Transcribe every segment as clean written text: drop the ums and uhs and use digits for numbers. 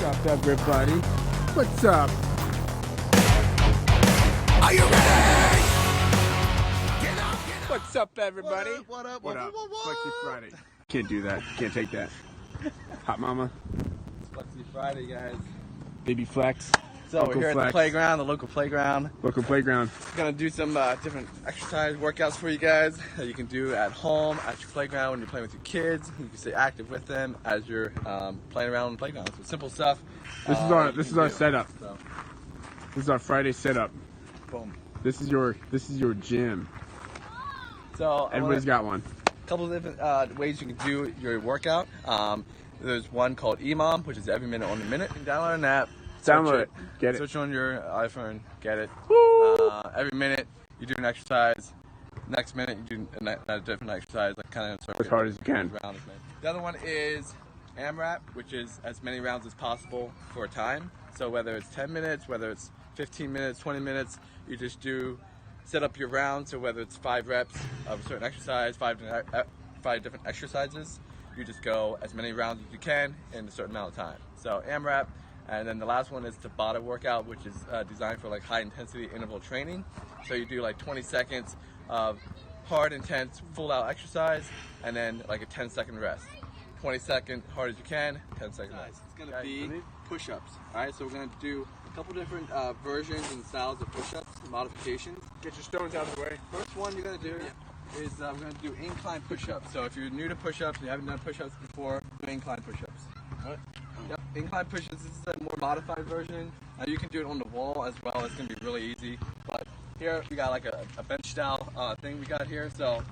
up, everybody? What's up? Are you ready? What's up, everybody? What up? What up? Flexy Friday. Can't do that. Can't take that. Hot mama. It's Flexy Friday, guys. Baby Flex. So Uncle we're here at Flex. the playground, the local playground. Local playground. Gonna do some different exercise workouts for you guys that you can do at home, at your playground when you're playing with your kids. You can stay active with them as you're playing around on the playground. So simple stuff. This is our setup. So, This is our Friday setup. boom. This is your gym. So Everybody's got one. a couple of different ways you can do your workout. There's one called EMOM, which is every minute on the minute. You can download an app. Download it. Get it. Search on your iPhone. Get it. Woo! Every minute you do an exercise. Next minute you do a different exercise, like kind of As hard as you can. The other one is AMRAP, which is as many rounds as possible for a time. So whether it's 10 minutes, whether it's 15 minutes, 20 minutes, you just set up your round. So whether it's 5 reps of a certain exercise, 5 different exercises, you just go as many rounds as you can in a certain amount of time. So AMRAP. And then the last one is Tabata workout, which is designed for like high intensity interval training. So you do like 20 seconds of hard, intense, full out exercise, and then like a 10-second rest. 20 second, hard as you can, 10-second rest. It's gonna be push-ups. All right, so we're gonna do a couple different versions and styles of push-ups, modifications. Get your stones out of the way. First one you're gonna do is we're gonna do incline push-ups. So if you're new to push-ups, you haven't done push-ups before, do incline push-ups. What? Yep, incline push-ups. This is a more modified version. You can do it on the wall as well. It's gonna be really easy. But here we got like a bench style thing we got here. So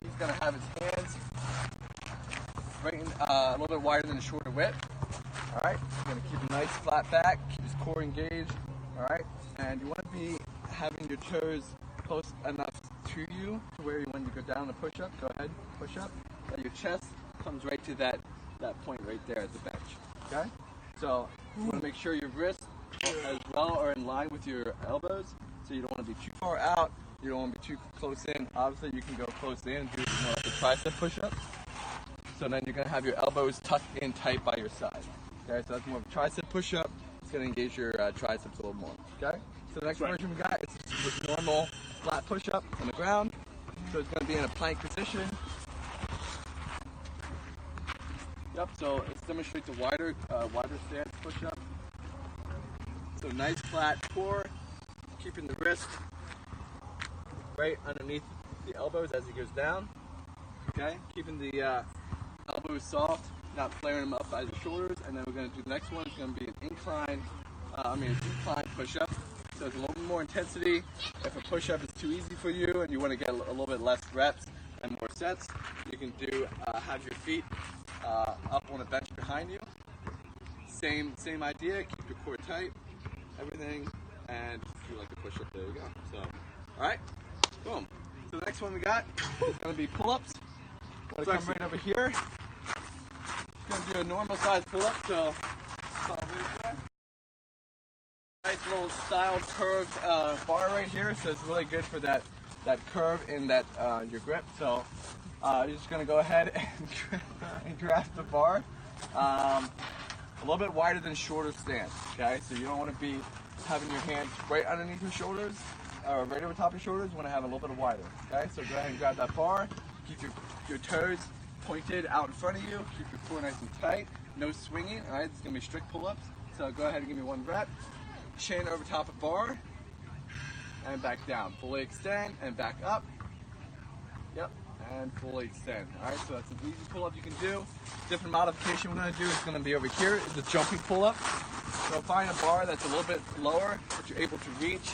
he's gonna have his hands right in, a little bit wider than the shoulder width. All right. He's gonna keep a nice flat back, keep his core engaged. All right. And you want to be having your toes close enough to you to where you, when you go down the push-up, go ahead, push up. That your chest comes right to that point right there at the bench. Okay? So you want to make sure your wrists as well are in line with your elbows. So you don't want to be too far out. You don't want to be too close in. Obviously, you can go close in and do more like a tricep push-up. So then you're going to have your elbows tucked in tight by your side. Okay? So that's more of a tricep push-up. It's going to engage your triceps a little more. Okay? So the next version we got is just a normal flat push-up on the ground. So it's going to be in a plank position. Yep, so let's demonstrate the wider stance push-up. So nice flat core, keeping the wrist right underneath the elbows as it goes down. Okay, keeping the elbows soft, not flaring them up by the shoulders. And then we're going to do the next one. It's going to be an incline push-up. So it's a little bit more intensity. If a push-up is too easy for you and you want to get a little bit less reps and more sets, you can do have your feet up on a bench behind you. Same idea. Keep your core tight, everything, and just do like a push-up. There you go. So, all right, boom. So the next one we got is going to be pull-ups. We're going to come right over here. Going to do a normal size pull-up. So, nice little styled curved bar right here. So it's really good for that curve in that your grip. So. You're just going to go ahead and grasp the bar a little bit wider than shoulder stance, okay? So you don't want to be having your hands right underneath your shoulders or right over top of your shoulders. You want to have a little bit wider, okay? So go ahead and grab that bar. Keep your toes pointed out in front of you. Keep your core nice and tight. No swinging, all right? It's going to be strict pull-ups. So go ahead and give me one rep. Chin over top of bar and back down. Fully extend and back up. Yep. And fully extend. Alright, so that's an easy pull-up you can do. Different modification we're going to do is going to be over here, is the jumping pull-up. So find a bar that's a little bit lower that you're able to reach.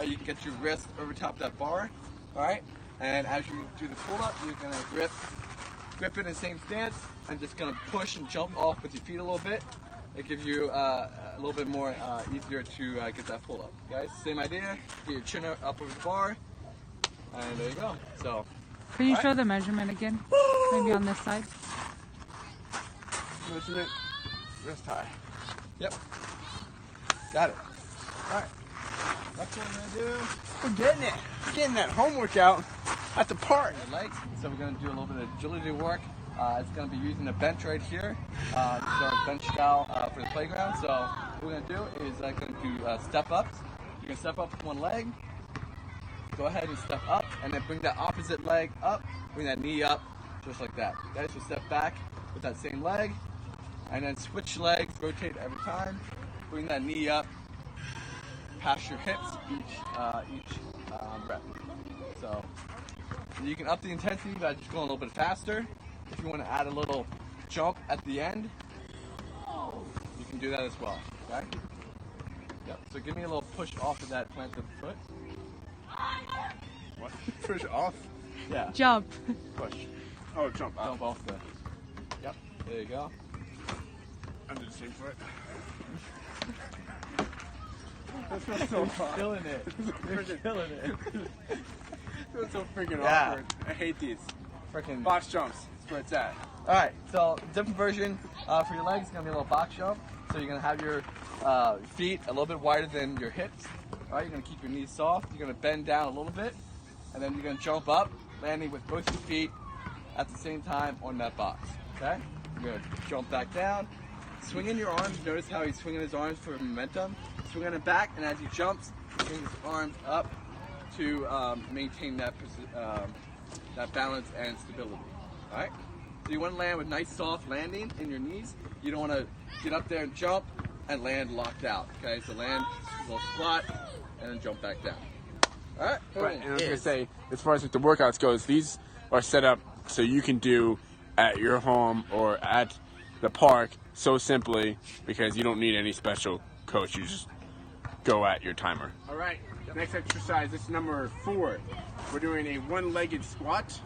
You can get your wrist over top of that bar. Alright, and as you do the pull-up, you're going to grip it in the same stance and just going to push and jump off with your feet a little bit. It gives you a little bit more easier to get that pull-up. Guys, same idea. Get your chin up over the bar, and there you go. So. Can you show the measurement again? Maybe on this side. Measurement, wrist high. Yep. Got it. All right. That's what we're gonna do. We're getting it. We're getting that home workout at the park. Legs. So we're gonna do a little bit of agility work. It's going to be using a bench right here. This is our bench style for the playground. So what we're going to do is I'm going to do step ups. You're going to step up with one leg. Go ahead and step up, and then bring that opposite leg up. Bring that knee up, just like that. Okay, so step back with that same leg, and then switch legs, rotate every time. Bring that knee up, past your hips each rep. So you can up the intensity by just going a little bit faster. If you want to add a little jump at the end, you can do that as well. Okay? Yep. So give me a little push off of that planted foot. What? Push off? Yeah. Jump. Push. Oh, jump up. Jump off the. Yep. There you go. Under the same foot. That feels so hard. Killing it. You're killing it. That's so freaking Yeah. awkward. I hate these. Freaking Box jumps. That's where it's at. Alright, so different version for your legs is going to be a little box jump. So you're going to have your feet a little bit wider than your hips. Alright, you're going to keep your knees soft. You're going to bend down a little bit. And then you're going to jump up, landing with both your feet at the same time on that box. Okay? You're going to jump back down. Swinging your arms. Notice how he's swinging his arms for momentum. Swinging it back, and as he jumps, swing his arms up to maintain that balance and stability. Alright? So you want to land with nice soft landing in your knees. You don't want to get up there and jump and land locked out. Okay, so land, a little squat, and then jump back down. Alright? Right, and I was going to say, as far as the workouts goes, these are set up so you can do at your home or at the park so simply because you don't need any special coach. You just go at your timer. All right, next exercise, this is number 4. We're doing a one-legged squat.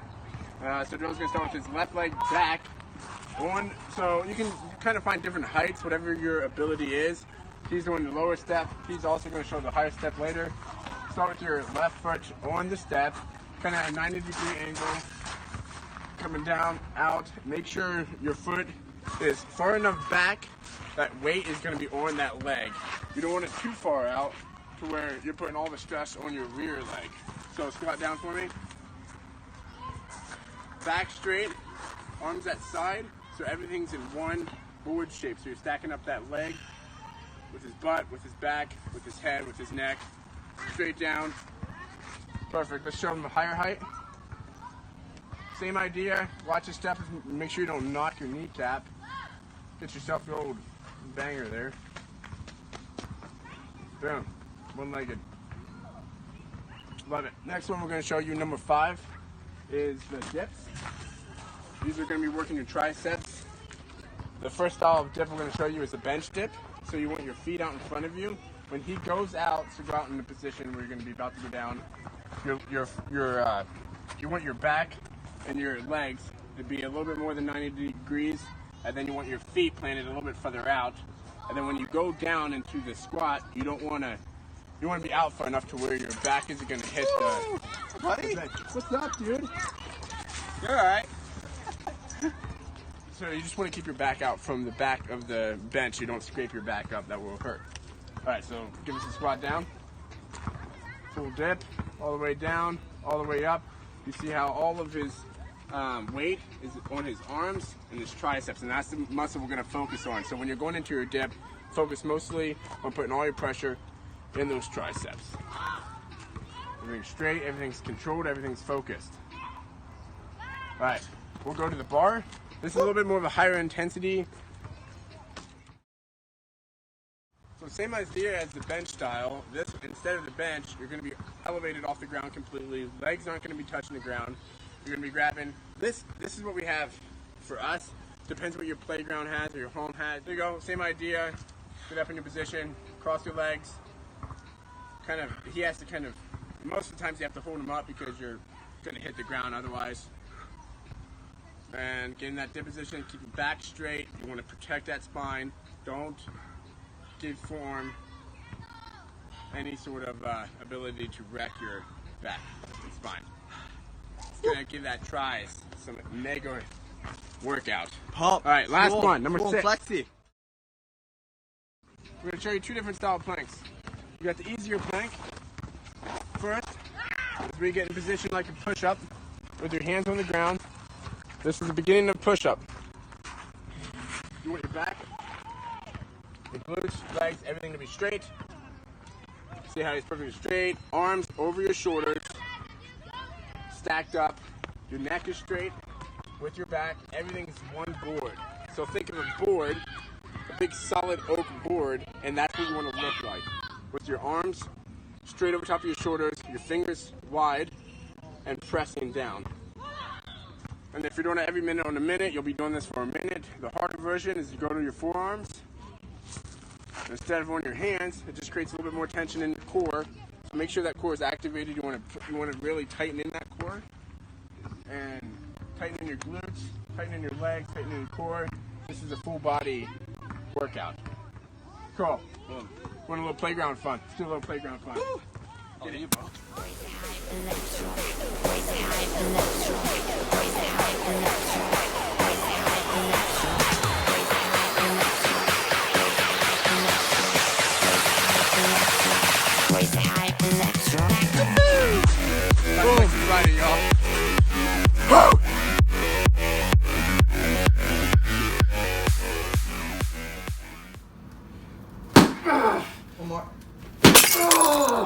So Joe's going to start with his left leg back. So you can kind of find different heights, whatever your ability is. He's doing the lower step. He's also going to show the higher step later. Start with your left foot on the step, kind of at a 90-degree angle, coming down, out. Make sure your foot is far enough back that weight is going to be on that leg. You don't want it too far out to where you're putting all the stress on your rear leg. So squat down for me. Back straight, arms at side, so everything's in one forward shape. So you're stacking up that leg with his butt, with his back, with his head, with his neck. Straight down. Perfect. Let's show him a higher height. Same idea. Watch your step. Make sure you don't knock your kneecap. Get yourself the old banger there. Boom. One-legged. Love it. Next one we're going to show you, number 5, is the dips. These are going to be working your triceps. The first style of dip we're going to show you is a bench dip. So you want your feet out in front of you. When he goes out, so go out in the position where you're going to be about to go down. You want your back and your legs to be a little bit more than 90 degrees, and then you want your feet planted a little bit further out. And then when you go down into the squat, you want to be out far enough to where your back isn't going to hit the. Buddy? What's up, dude? You're alright. So you just want to keep your back out from the back of the bench. You don't scrape your back up. That will hurt. All right, so give us a squat down. Full dip, all the way down, all the way up. You see how all of his weight is on his arms and his triceps, and that's the muscle we're going to focus on. So when you're going into your dip, focus mostly on putting all your pressure in those triceps. Everything's straight, everything's controlled, everything's focused. All right, we'll go to the bar. This is a little bit more of a higher intensity. So same idea as the bench style. This, instead of the bench, you're going to be elevated off the ground completely. Legs aren't going to be touching the ground. You're going to be grabbing. This is what we have for us. Depends what your playground has or your home has. There you go. Same idea. Get up in your position. Cross your legs. He has to most of the times you have to hold him up because you're going to hit the ground otherwise. And get in that dip position. Keep your back straight. You want to protect that spine. Don't give forearm any sort of ability to wreck your back and spine. It's going to give that tries some mega workout. Pump. All right, last Cool. one, number Cool. 6. Flexy. We're going to show you 2 different style planks. You got the easier plank. First, is where you get in position like a push-up with your hands on the ground. This is the beginning of push-up. You want your back, your glutes, legs, everything to be straight. See how it's perfectly straight. Arms over your shoulders, stacked up. Your neck is straight with your back. Everything's one board. So think of a board, a big solid oak board, and that's what you want to look like. With your arms straight over top of your shoulders, your fingers wide, and pressing down. And if you're doing it every minute on a minute, you'll be doing this for a minute. The harder version is you go to your forearms. Instead of on your hands, it just creates a little bit more tension in the core. So make sure that core is activated. You want to really tighten in that core. And tighten in your glutes, tighten in your legs, tighten in your core. This is a full body workout. Cool. Want a little playground fun? Let's do a little playground fun. Get it, bro. Boom! Friday, y'all. Woo! One more.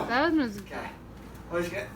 That was Okay. What did you get?